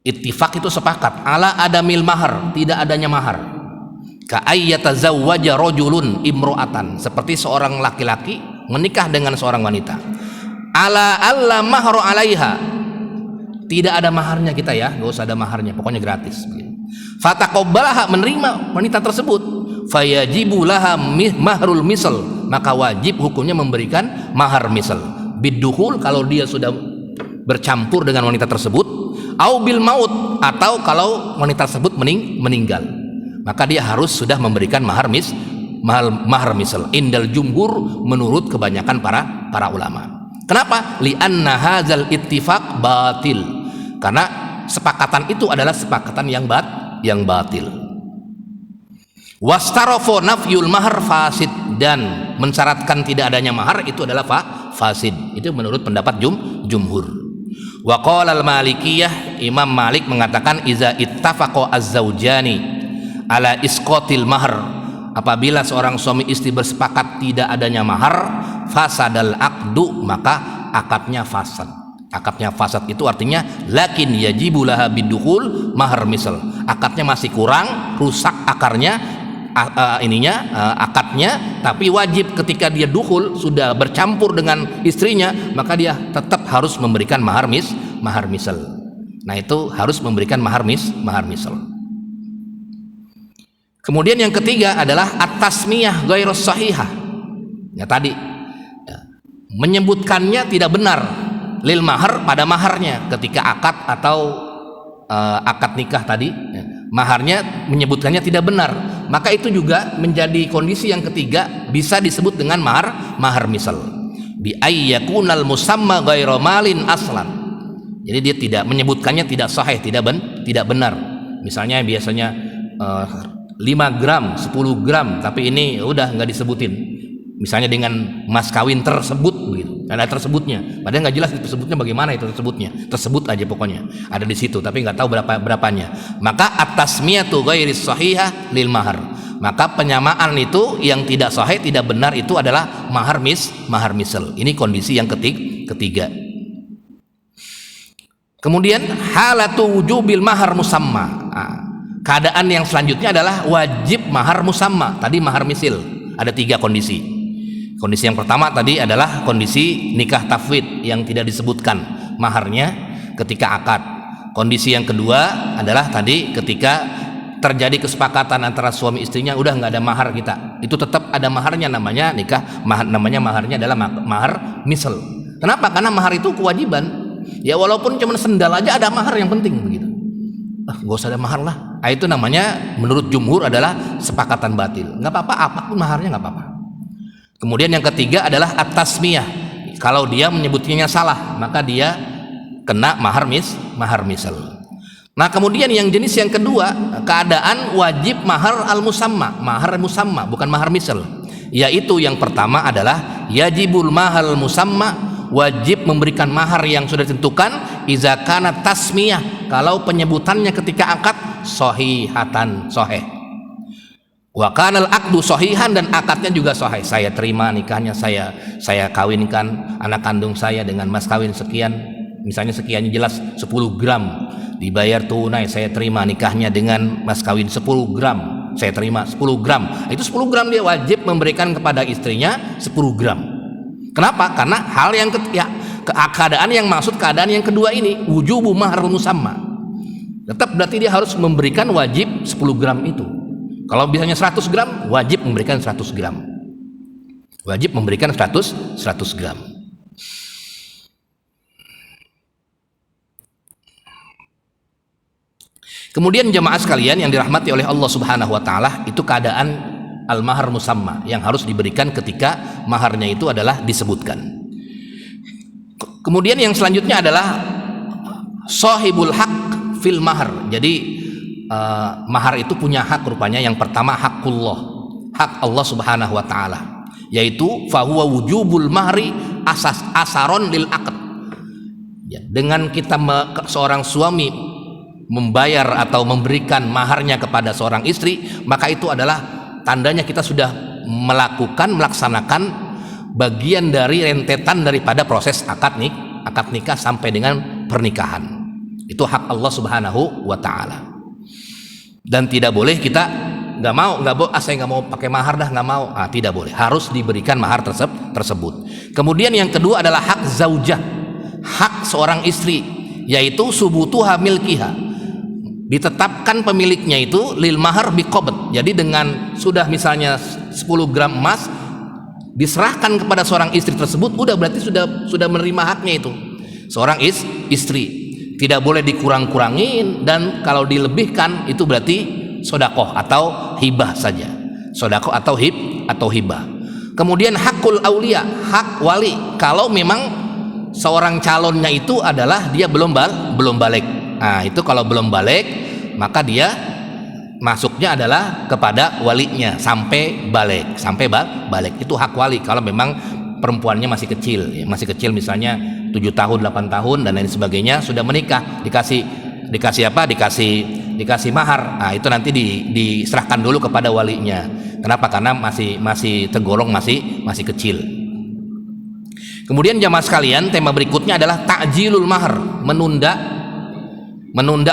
[SPEAKER 1] ittifaq itu sepakat, ala adamil mahar, tidak adanya mahar. Ka ayyatazawwaja rajulun imro'atan, seperti seorang laki-laki menikah dengan seorang wanita. Ala alla mahru alaiha, tidak ada maharnya kita ya, gak usah ada maharnya, pokoknya gratis. Fataqabbalaha, menerima wanita tersebut. Fayajibu laha mahrul misal, maka wajib hukumnya memberikan mahar misal. Bidukhul, kalau dia sudah bercampur dengan wanita tersebut, au bil maut, atau kalau wanita tersebut meninggal, maka dia harus sudah memberikan mahar misal. Indal jumhur, menurut kebanyakan para ulama. Kenapa? Li'anna hadzal ittifaq batil, karena sepakatan itu adalah sepakatan yang batil. Wastarafu nafyul mahar fasid, dan mensyaratkan tidak adanya mahar itu adalah fasid. Itu menurut pendapat jumhur. Wa qala al-Malikiyah, Imam Malik mengatakan iza ittafaqa az-zaujani ala isqatil mahar, apabila seorang suami istri bersepakat tidak adanya mahar, fasadal aqdu, maka akadnya fasad. Akadnya fasad itu artinya lakin yajibu laha bidukhul mahar misal. Akadnya masih kurang, rusak akarnya, akadnya, tapi wajib ketika dia dukhul sudah bercampur dengan istrinya, maka dia tetap harus memberikan mahar misal. Nah, itu harus memberikan mahar misal. Kemudian yang ketiga adalah at-tasmiyah ghairus sahihah. Ya tadi ya, menyebutkannya tidak benar lil mahar, pada maharnya ketika akad atau akad nikah tadi ya, maharnya menyebutkannya tidak benar, maka itu juga menjadi kondisi yang ketiga, bisa disebut dengan mahar misal. Bi ayyakunal musamma ghairu malin aslan. Jadi dia tidak menyebutkannya, tidak sahih, tidak benar. Misalnya biasanya 5 gram, 10 gram, tapi ini udah nggak disebutin. Misalnya dengan mas kawin tersebut begitu, ada tersebutnya, padahal nggak jelas tersebutnya bagaimana, itu tersebut aja pokoknya ada di situ, tapi nggak tahu berapanya. Maka at-tasmiyatu ghairis sahihah lil mahar, maka penyamaan itu yang tidak sahih, tidak benar, itu adalah mahar misal. Ini kondisi yang ketiga. Kemudian halatu wujubil mahar musamma. Nah, keadaan yang selanjutnya adalah wajib mahar musamma. Tadi mahar misil, ada 3 kondisi. Kondisi yang pertama tadi adalah kondisi nikah tafwid yang tidak disebutkan maharnya ketika akad. Kondisi yang kedua adalah tadi ketika terjadi kesepakatan antara suami istrinya, udah nggak ada mahar kita, itu tetap ada maharnya, namanya nikah, namanya maharnya adalah mahar misal. Kenapa? Karena mahar itu kewajiban. Ya walaupun cuma sendal aja ada mahar, yang penting begitu. Gak usah ada mahar lah. Nah, itu namanya menurut jumhur adalah sepakatan batil. Nggak apa-apa, apapun maharnya nggak apa-apa. Kemudian yang ketiga adalah at-tasmiyah. Kalau dia menyebutnya salah, maka dia kena mahar misal. Nah, kemudian yang jenis yang kedua, keadaan wajib mahar al-musamma, mahar musamma, bukan mahar misal. Yaitu yang pertama adalah yajibul mahal musamma, wajib memberikan mahar yang sudah ditentukan, iza kana tasmiyah, kalau penyebutannya ketika akad sahihatan, sahih. Wa kanal aqdu sahihan, dan akadnya juga sahih. Saya terima nikahnya, saya kawinkan anak kandung saya dengan mas kawin sekian, misalnya sekiannya jelas 10 gram dibayar tunai, saya terima nikahnya dengan mas kawin 10 gram. saya terima 10 gram. Itu 10 gram dia wajib memberikan kepada istrinya 10 gram. Kenapa? Karena hal yang keadaan yang maksud keadaan yang kedua ini, wujubu mahar musamma. Tetap berarti dia harus memberikan wajib 10 gram itu. Kalau biasanya 100 gram, wajib memberikan 100 gram. Wajib memberikan 100 gram. Kemudian jamaah sekalian yang dirahmati oleh Allah Subhanahu wa taala, itu keadaan al-mahar musamma yang harus diberikan ketika maharnya itu adalah disebutkan. Kemudian yang selanjutnya adalah sahibul haq fil mahar. Jadi mahar itu punya hak rupanya. Yang pertama hakullah, hak Allah Subhanahu wa taala, yaitu fahuwa wujubul mahri asaron lil aqd. Ya, dengan kita seorang suami membayar atau memberikan maharnya kepada seorang istri, maka itu adalah tandanya kita sudah melaksanakan bagian dari rentetan daripada proses akad nikah sampai dengan pernikahan. Itu hak Allah Subhanahu wa taala. Dan tidak boleh kita saya nggak mau pakai mahar dah, nggak mau. Tidak boleh, harus diberikan mahar tersebut. Kemudian yang kedua adalah hak zaujah, hak seorang istri, yaitu subutuha milkiha, ditetapkan pemiliknya itu lil mahar biqabd. Jadi dengan sudah misalnya 10 gram emas diserahkan kepada seorang istri tersebut, udah berarti sudah menerima haknya itu seorang istri. Tidak boleh dikurang-kurangin, dan kalau dilebihkan itu berarti sodakoh atau hibah saja. Sodakoh atau hibah. Kemudian hakul aulia, hak wali, kalau memang seorang calonnya itu adalah dia belum balik. Nah, itu kalau belum balik, maka dia masuknya adalah kepada walinya sampai balik. Itu hak wali kalau memang perempuannya masih kecil, misalnya 7 tahun, 8 tahun dan lain sebagainya, sudah menikah, dikasih mahar. Nah, itu nanti diserahkan dulu kepada walinya. Kenapa? Karena masih tergolong masih kecil. Kemudian jamaah sekalian, tema berikutnya adalah ta'jilul mahar, menunda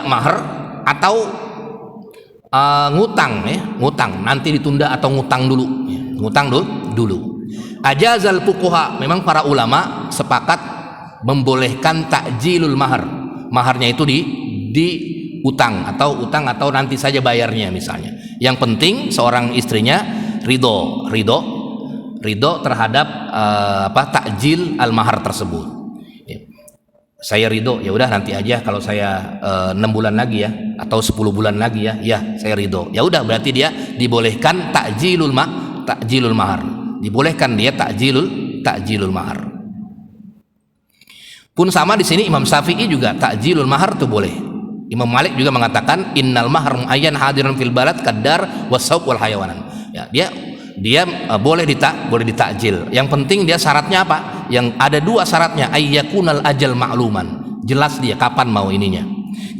[SPEAKER 1] mahar atau ngutang nanti ditunda, atau ngutang dulu. Ajazal fuqaha, memang para ulama sepakat membolehkan ta'jilul mahar. Maharnya itu di utang atau nanti saja bayarnya misalnya. Yang penting seorang istrinya ridho terhadap ta'jil al mahar tersebut. Saya ridho, ya udah nanti aja, kalau saya 6 bulan lagi ya, atau 10 bulan lagi ya saya ridho. Ya udah, berarti dia dibolehkan ta'jilul mahar. Dibolehkan dia ta'jilul mahar. Pun sama di sini Imam Syafi'i juga ta'jilul mahar itu boleh. Imam Malik juga mengatakan innal mahar muayyan hadiran fil balad kadar wasauq wal hayawanan. Ya, dia boleh ditakjil. Yang penting dia syaratnya apa? Yang ada 2 syaratnya, ayyakunal ajal ma'luman, jelas dia kapan mau ininya.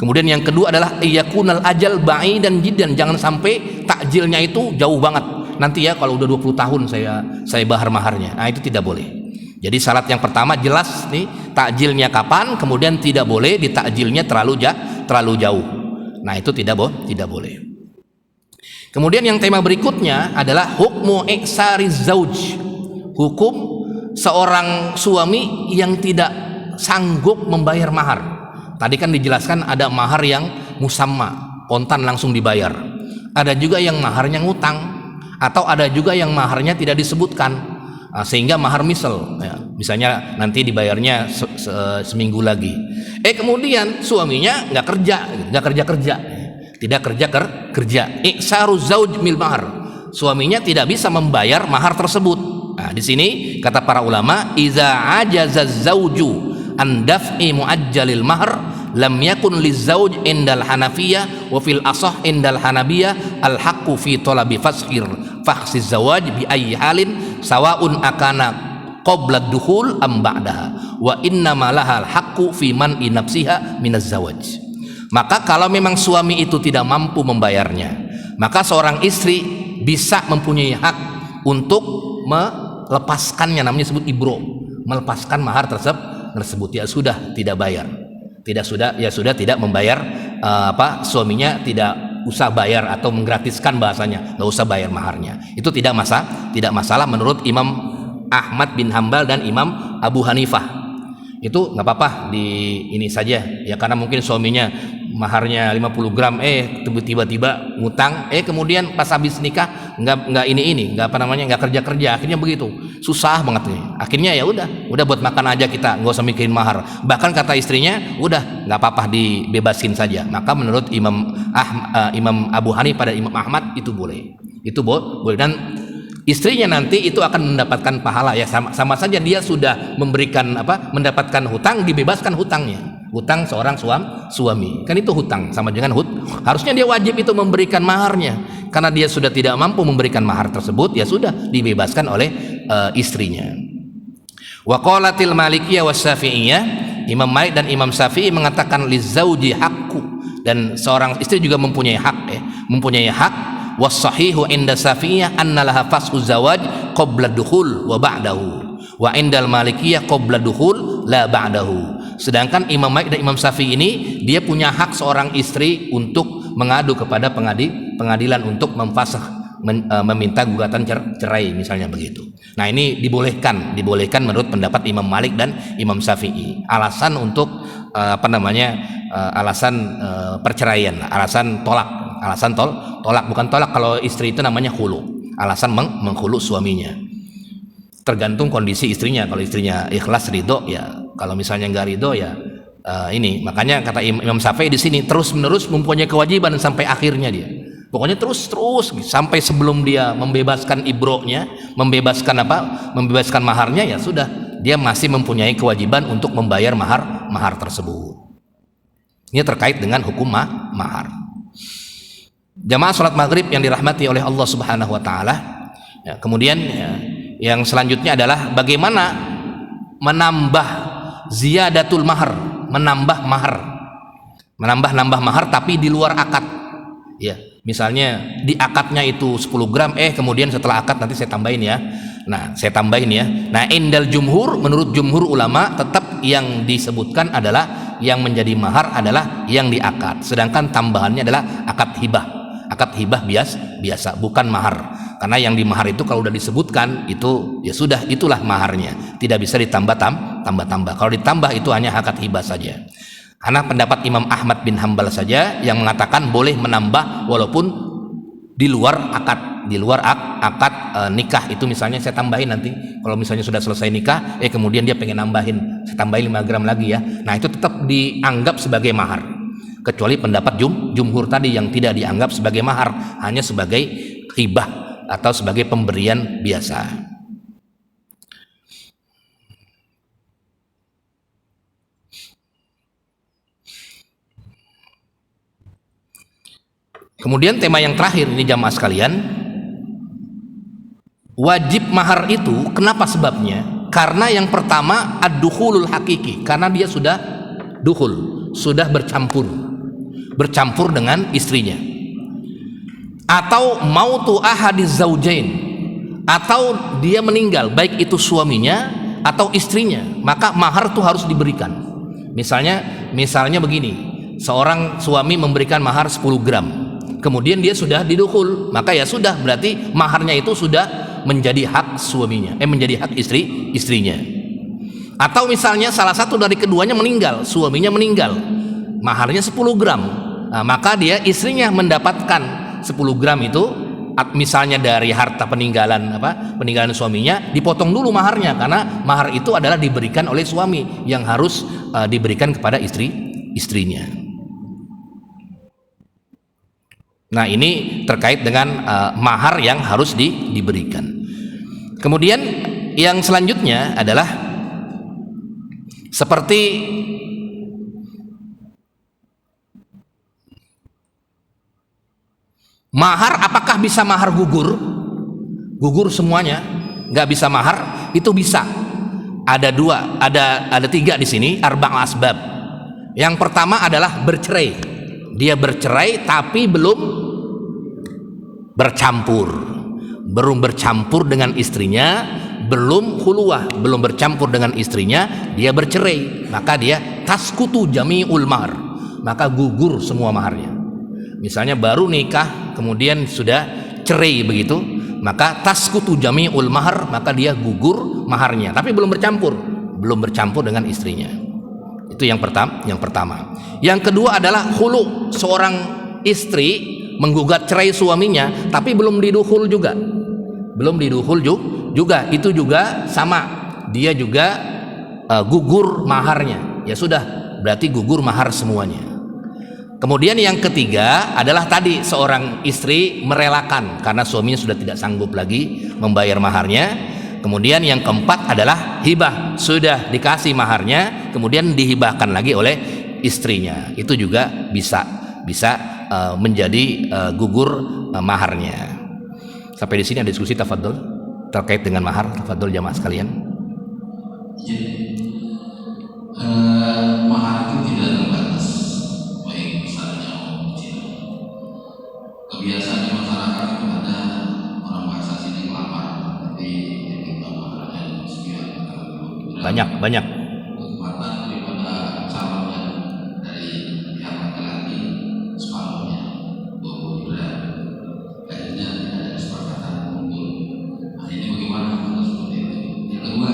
[SPEAKER 1] Kemudian yang kedua adalah ayyakunal ajal ba'idan jiddan, jangan sampai takjilnya itu jauh banget. Nanti ya kalau udah 20 tahun saya bahar maharnya. Nah, itu tidak boleh. Jadi syarat yang pertama jelas nih takjilnya kapan, kemudian tidak boleh ditakjilnya terlalu jauh. Nah, itu tidak boleh. Kemudian yang tema berikutnya adalah hukmu iksariz zauj, hukum seorang suami yang tidak sanggup membayar mahar. Tadi kan dijelaskan ada mahar yang musamma, kontan langsung dibayar. Ada juga yang maharnya ngutang, atau ada juga yang maharnya tidak disebutkan, sehingga mahar misal ya, misalnya nanti dibayarnya seminggu lagi. Kemudian suaminya nggak kerja. Iksaruz zauj mil mahar, suaminya tidak bisa membayar mahar tersebut. Nah, di sini kata para ulama, iza ajazaz zauju an daf'i muajjalil mahar lam yakun lizauj indal hanafiyah wa fil asah indal hanabiyah al haqqu fi talabi fakhsiz zawaj bi ayyi halin sawaun akana qabla dukhul am ba'daha wa inna ma lahal haqqu fi man nafsiha minaz zawaj. Maka kalau memang suami itu tidak mampu membayarnya, maka seorang istri bisa mempunyai hak untuk melepaskannya, namanya disebut ibro, melepaskan mahar tersebut. Ya sudah tidak bayar, tidak membayar, suaminya tidak usah bayar atau menggratiskan bahasanya, nggak usah bayar maharnya. Itu tidak masalah menurut Imam Ahmad bin Hambal dan Imam Abu Hanifah. Itu nggak apa-apa di ini saja ya, karena mungkin suaminya maharnya 50 gram tiba-tiba ngutang kemudian pas habis nikah nggak nggak kerja akhirnya begitu susah banget nih, akhirnya ya udah buat makan aja kita, nggak usah mikirin mahar. Bahkan kata istrinya udah nggak apa-apa dibebasin saja. Maka menurut Imam Abu Hanifah dan Imam Ahmad itu boleh, dan istrinya nanti itu akan mendapatkan pahala ya, sama saja dia sudah mendapatkan hutang, dibebaskan hutang seorang suami kan itu hutang sama dengan harusnya dia wajib itu memberikan maharnya, karena dia sudah tidak mampu memberikan mahar tersebut ya sudah dibebaskan oleh istrinya. Wa qalatil Malikiyah was Syafi'iyah, Imam Malik dan Imam Syafi'i mengatakan lizauji haqqu, dan seorang istri juga mempunyai hak. Was-sahihu inda Syafi'iyah anna laha fas'u zawaj qabla dukhul wa ba'dahu, wa indal Malikiyah qabla dukhul la ba'dahu. Sedangkan Imam Malik dan Imam Syafi'i ini dia punya hak seorang istri untuk mengadu kepada pengadilan untuk meminta gugatan cerai misalnya begitu. Nah, ini dibolehkan menurut pendapat Imam Malik dan Imam Syafi'i. Alasan untuk alasan perceraian, alasan tolak bukan tolak kalau istri itu namanya khulu, alasan menghulu suaminya. Tergantung kondisi istrinya, kalau istrinya ikhlas ridho ya, kalau misalnya nggak ridho ya ini. Makanya kata Imam Syafi'i di sini terus menerus mempunyai kewajiban sampai akhirnya dia. Pokoknya terus sampai sebelum dia membebaskan ibrohnya, membebaskan maharnya ya sudah, dia masih mempunyai kewajiban untuk membayar mahar tersebut. Ini terkait dengan hukum mahar. Jamaah salat maghrib yang dirahmati oleh Allah Subhanahu wa taala. Ya, kemudian yang selanjutnya adalah bagaimana menambah ziyadatul mahar, menambah mahar tapi di luar akad. Ya, misalnya di akadnya itu 10 gram kemudian setelah akad nanti saya tambahin ya. Nah, indal jumhur, menurut jumhur ulama tetap yang disebutkan adalah yang menjadi mahar adalah yang di akad, sedangkan tambahannya adalah akad hibah biasa, bukan mahar. Karena yang di mahar itu kalau udah disebutkan itu ya sudah, itulah maharnya, tidak bisa ditambah. Kalau ditambah itu hanya akad hibah saja. Karena pendapat Imam Ahmad bin Hambal saja yang mengatakan boleh menambah walaupun di luar akad nikah. Itu misalnya saya tambahin nanti kalau misalnya sudah selesai nikah kemudian dia pengen nambahin, saya tambahin 5 gram lagi ya. Nah, itu tetap dianggap sebagai mahar, kecuali pendapat jumhur tadi yang tidak dianggap sebagai mahar, hanya sebagai hibah atau sebagai pemberian biasa. Kemudian tema yang terakhir ini jamaah sekalian, wajib mahar itu kenapa sebabnya? Karena yang pertama ad-dukhulul hakiki, karena dia sudah sudah bercampur dengan istrinya. Atau mautu ahadiz zaujain, atau dia meninggal, baik itu suaminya atau istrinya, maka mahar itu harus diberikan. Misalnya begini, seorang suami memberikan mahar 10 gram, kemudian dia sudah didukhul, maka ya sudah, berarti maharnya itu sudah menjadi hak suaminya, menjadi hak istrinya. Atau misalnya salah satu dari keduanya meninggal, suaminya meninggal, maharnya 10 gram, nah, maka dia istrinya mendapatkan 10 gram itu, misalnya dari harta peninggalan suaminya, dipotong dulu maharnya, karena mahar itu adalah diberikan oleh suami yang harus diberikan kepada istrinya. Nah, ini terkait dengan mahar yang harus diberikan. Kemudian yang selanjutnya adalah seperti mahar, apakah bisa mahar gugur semuanya, nggak bisa mahar? Itu bisa. Ada 3 di sini, arba' asbab. Yang pertama adalah bercerai. Dia bercerai tapi belum bercampur dengan istrinya, belum khuluwah, belum bercampur dengan istrinya, dia bercerai, maka dia taskutu jami'ul mahar, maka gugur semua maharnya. Misalnya baru nikah kemudian sudah cerai begitu, maka taskutu jami'ul mahar, maka dia gugur maharnya, tapi belum bercampur dengan istrinya. Itu yang pertama. Yang kedua adalah khulu, seorang istri menggugat cerai suaminya tapi belum didukhul juga. Itu juga sama, dia juga gugur maharnya. Ya sudah, berarti gugur mahar semuanya. Kemudian yang ketiga adalah tadi seorang istri merelakan karena suaminya sudah tidak sanggup lagi membayar maharnya. Kemudian yang keempat adalah hibah, sudah dikasih maharnya kemudian dihibahkan lagi oleh istrinya. Itu juga bisa menjadi gugur maharnya. Sampai di sini ada diskusi tafadhol terkait dengan mahar. Tafadhol jamaah sekalian.
[SPEAKER 2] Mahar itu tidak terbatas, baik besarnya maupun kecil. Kebiasaannya masyarakat itu ada orang bahasa sini melamar, tapi diminta maharnya sekian atau
[SPEAKER 1] banyak.
[SPEAKER 2] Kekuatan daripada calonnya dari pihak laki-laki separuhnya 20 bulan, akhirnya tidak ada kesepakatan untuk. Nah ini bagaimana kalau seperti itu? Yang kedua,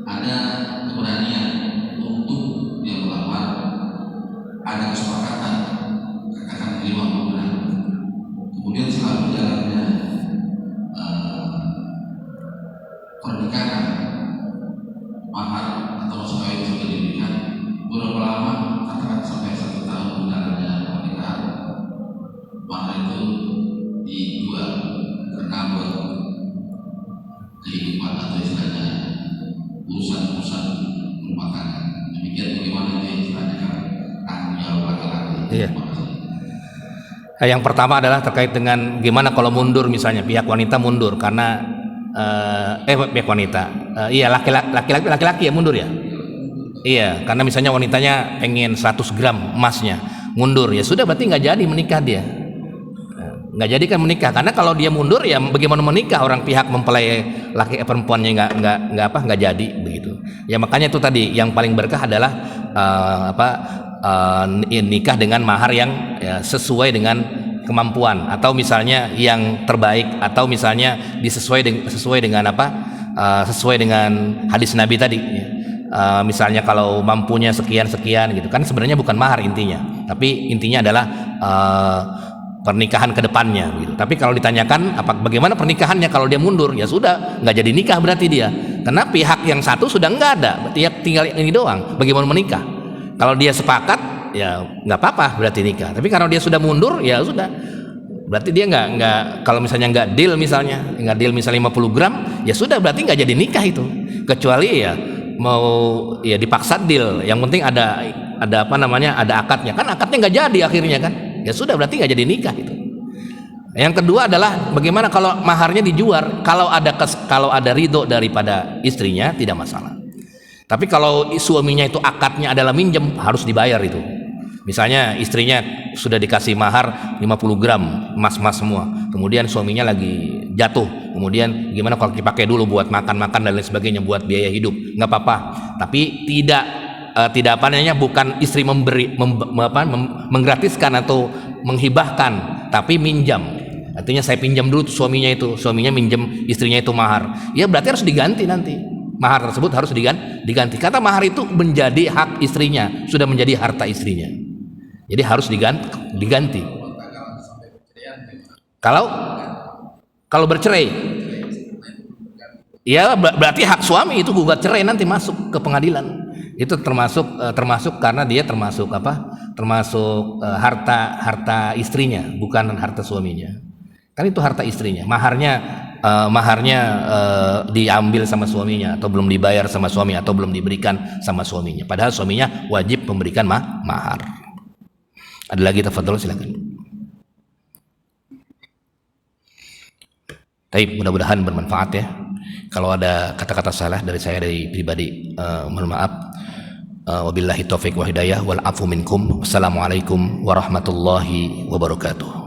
[SPEAKER 2] ada keberanian untuk dia melamar, ada kesepakatan katakan 50 bulan, kemudian setelah berjalannya pernikahan, mahar atau mas kawin sudah diberikan, berapa lama, katakan sampai 1 tahun berjalannya pernikahan, mahar itu dijual karena buat kehidupan atau istilahnya urusan rumah tangga. Demikian bagaimana itu istilahnya kan tanggung jawab laki-laki.
[SPEAKER 1] Iya. Yang pertama adalah terkait dengan gimana kalau mundur, misalnya pihak wanita mundur karena pihak wanita, laki-laki ya mundur ya. Iya, karena misalnya wanitanya pengen 100 gram emasnya, mundur, ya sudah berarti nggak jadi menikah dia. Nggak jadi kan menikah, karena kalau dia mundur ya bagaimana menikah, orang pihak mempelai laki perempuannya nggak jadi begitu. Ya makanya itu tadi yang paling berkah adalah nikah dengan mahar yang sesuai dengan kemampuan, atau misalnya yang terbaik, atau misalnya sesuai dengan hadis Nabi tadi. Misalnya kalau mampunya sekian gitu kan, sebenarnya bukan mahar intinya, tapi intinya adalah pernikahan ke depannya gitu. Tapi kalau ditanyakan bagaimana pernikahannya kalau dia mundur, ya sudah nggak jadi nikah berarti dia, karena pihak yang satu sudah nggak ada, berarti ya tinggal ini doang, bagaimana menikah. Kalau dia sepakat ya nggak apa-apa berarti nikah, tapi kalau dia sudah mundur ya sudah, berarti dia nggak kalau misalnya nggak deal misalnya 50 gram, ya sudah berarti nggak jadi nikah itu, kecuali ya mau ya dipaksa deal, yang penting ada ada akadnya, kan akadnya nggak jadi akhirnya kan, ya sudah berarti nggak jadi nikah itu. Yang kedua adalah bagaimana kalau maharnya dijual, kalau ada ridho daripada istrinya tidak masalah. Tapi kalau suaminya itu akadnya adalah minjem, harus dibayar itu. Misalnya istrinya sudah dikasih mahar 50 gram emas semua, kemudian suaminya lagi jatuh, kemudian gimana kalau dipakai dulu buat makan dan lain sebagainya, buat biaya hidup, nggak apa-apa. Tapi tidak bukan istri menggratiskan atau menghibahkan, tapi minjam. Artinya saya pinjam dulu suaminya minjem istrinya itu mahar, ya berarti harus diganti nanti. Mahar tersebut harus diganti. Kata mahar itu menjadi hak istrinya, sudah menjadi harta istrinya. Jadi harus diganti. Kalau bercerai, ya berarti hak suami itu gugat cerai nanti masuk ke pengadilan. Itu termasuk karena dia termasuk harta istrinya, bukan harta suaminya. Kan itu harta istrinya. Maharnya diambil sama suaminya, atau belum dibayar sama suami, atau belum diberikan sama suaminya, padahal suaminya wajib memberikan mahar. Ada lagi, tafadhol silakan. Baik, mudah-mudahan bermanfaat ya. Kalau ada kata-kata salah dari saya pribadi, mohon maaf. Wabillahi taufiq wa hidayah wal afu minkum. Wassalamualaikum warahmatullahi wabarakatuh.